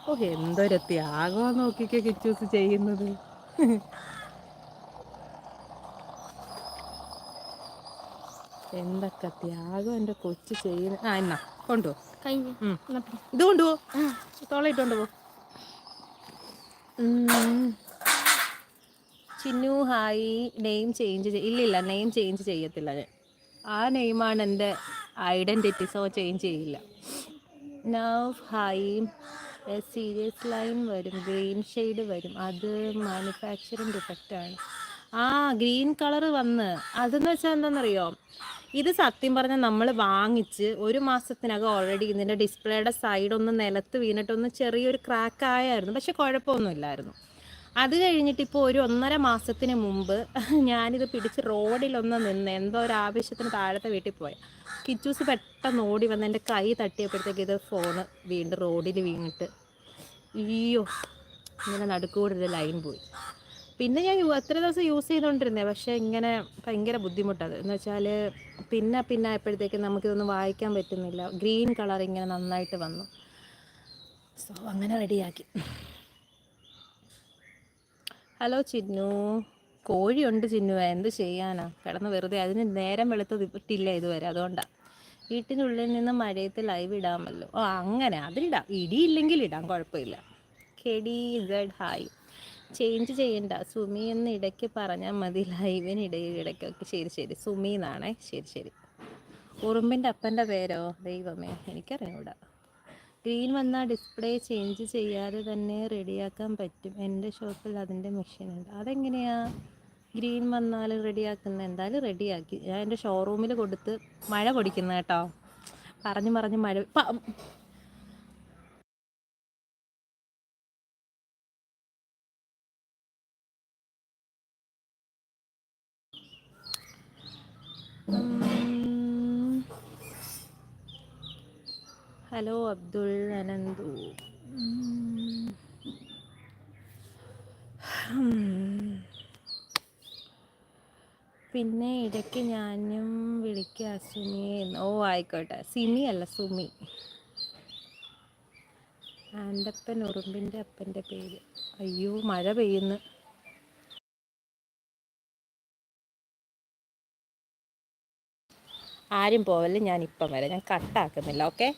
ഓ എന്തൊരു ത്യാഗം നോക്കിക്കേ കിച്ചൂസ് ചെയ്യുന്നത്. എന്തൊക്കെ ത്യാഗം എൻ്റെ കൊച്ചു ചെയ്യുന്നത്. ആ എന്നാ കൊണ്ടുപോ, ഇത് കൊണ്ടുപോ, തോളയിട്ടുകൊണ്ട് പോ. ചിന്നു ഹായ്. നെയിം ചേഞ്ച് ഇല്ലില്ല, നെയിം ചേഞ്ച് ചെയ്യത്തില്ല ഞാൻ. ആ നെയിമാണ് എൻ്റെ ഐഡൻറ്റിറ്റി, സോ ചേഞ്ച് ചെയ്യില്ല. നവ് ഹായ്. സീരിയസ് ലൈൻ വരും, ഗ്രീൻ ഷെയ്ഡ് വരും, അത് മാനുഫാക്ചറിങ് ഡിഫക്റ്റാണ്. ആ ഗ്രീൻ കളർ വന്ന് അതെന്ന് വെച്ചാൽ എന്താണെന്നറിയോ, ഇത് സത്യം പറഞ്ഞാൽ നമ്മൾ വാങ്ങിച്ച് ഒരു മാസത്തിനകം ഓൾറെഡി ഇതിൻ്റെ ഡിസ്പ്ലേയുടെ സൈഡൊന്ന് നിലത്ത് വീണിട്ടൊന്ന് ചെറിയൊരു ക്രാക്ക് ആയായിരുന്നു, പക്ഷെ കുഴപ്പമൊന്നുമില്ലായിരുന്നു. അത് കഴിഞ്ഞിട്ട് ഇപ്പോൾ ഒരു 1.5 മാസത്തിന് മുമ്പ് ഞാനിത് പിടിച്ച് റോഡിലൊന്ന് നിന്ന് എന്തോ ഒരു ആവശ്യത്തിന് താഴത്തെ വീട്ടിൽ പോയി. കിച്ചൂസ് പെട്ടെന്ന് ഓടി വന്ന് എൻ്റെ കൈ തട്ടിയപ്പോഴത്തേക്ക് ഇത് ഫോണ് വീണ്ടും റോഡിൽ വീണിട്ട് അയ്യോ ഇങ്ങനെ നടുക്കൂടെ ഒരു ലൈൻ പോയി. പിന്നെ ഞാൻ എത്ര ദിവസം യൂസ് ചെയ്തുകൊണ്ടിരുന്നത്, പക്ഷേ ഇങ്ങനെ ഭയങ്കര ബുദ്ധിമുട്ടത് എന്ന് വെച്ചാൽ പിന്നെ ആയപ്പോഴത്തേക്ക് നമുക്കിതൊന്നും വായിക്കാൻ പറ്റുന്നില്ല. ഗ്രീൻ കളർ ഇങ്ങനെ നന്നായിട്ട് വന്നു. സോ അങ്ങനെ റെഡിയാക്കി. ഹലോ ചിന്നു. കോഴിയുണ്ട് ചിന്നു, എന്ത് ചെയ്യാനാ, കിടന്ന് വെറുതെ. അതിന് നേരം വെളുത്തിട്ടില്ല ഇതുവരെ, അതുകൊണ്ടാണ്. വീട്ടിനുള്ളിൽ നിന്ന് മഴയത്ത് ലൈവ് ഇടാമല്ലോ. ഓ അങ്ങനെ അതിലിടാം, ഇടിയില്ലെങ്കിൽ ഇടാം, കുഴപ്പമില്ല. KD Z hi. ചേഞ്ച് ചെയ്യണ്ട സുമി എന്ന് ഇടയ്ക്ക് പറഞ്ഞാൽ മതി, ലൈവിനിടയിൽ ഇടയ്ക്കൊക്കെ. ശരി ശരി, സുമി എന്നാണേ. ശരി ശരി. ഉറുമ്പിൻ്റെ അപ്പൻ്റെ പേരോ ദൈവമേ എനിക്കറിഞ്ഞൂടാ. ഗ്രീൻ വന്നാൽ ഡിസ്പ്ലേ ചേഞ്ച് ചെയ്യാതെ തന്നെ റെഡിയാക്കാൻ പറ്റും. എൻ്റെ ഷോപ്പിൽ അതിൻ്റെ മെഷീനുണ്ട്. അതെങ്ങനെയാ ഗ്രീൻ വന്നാൽ റെഡിയാക്കുന്നത്? എന്തായാലും റെഡിയാക്കി ഞാൻ എൻ്റെ ഷോറൂമിൽ കൊടുത്ത്. മഴ പൊടിക്കുന്ന കേട്ടോ, പറഞ്ഞ് മഴ. ഹലോ അബ്ദുൾ അനന്തു. പിന്നെ ഇടയ്ക്ക് ഞാനും വിളിക്കാം സുമിയെ. ഓ ആയിക്കോട്ടെ. സിമി അല്ല സുമി. ആൻ്റപ്പൻ ഉറുമ്പിൻ്റെ അപ്പൻ്റെ പേര്. അയ്യോ മഴ പെയ്യുന്നു. ആരും പോവല്ലേ, ഞാനിപ്പം വരാം. ഞാൻ കട്ടാക്കുന്നില്ല, ഓക്കെ.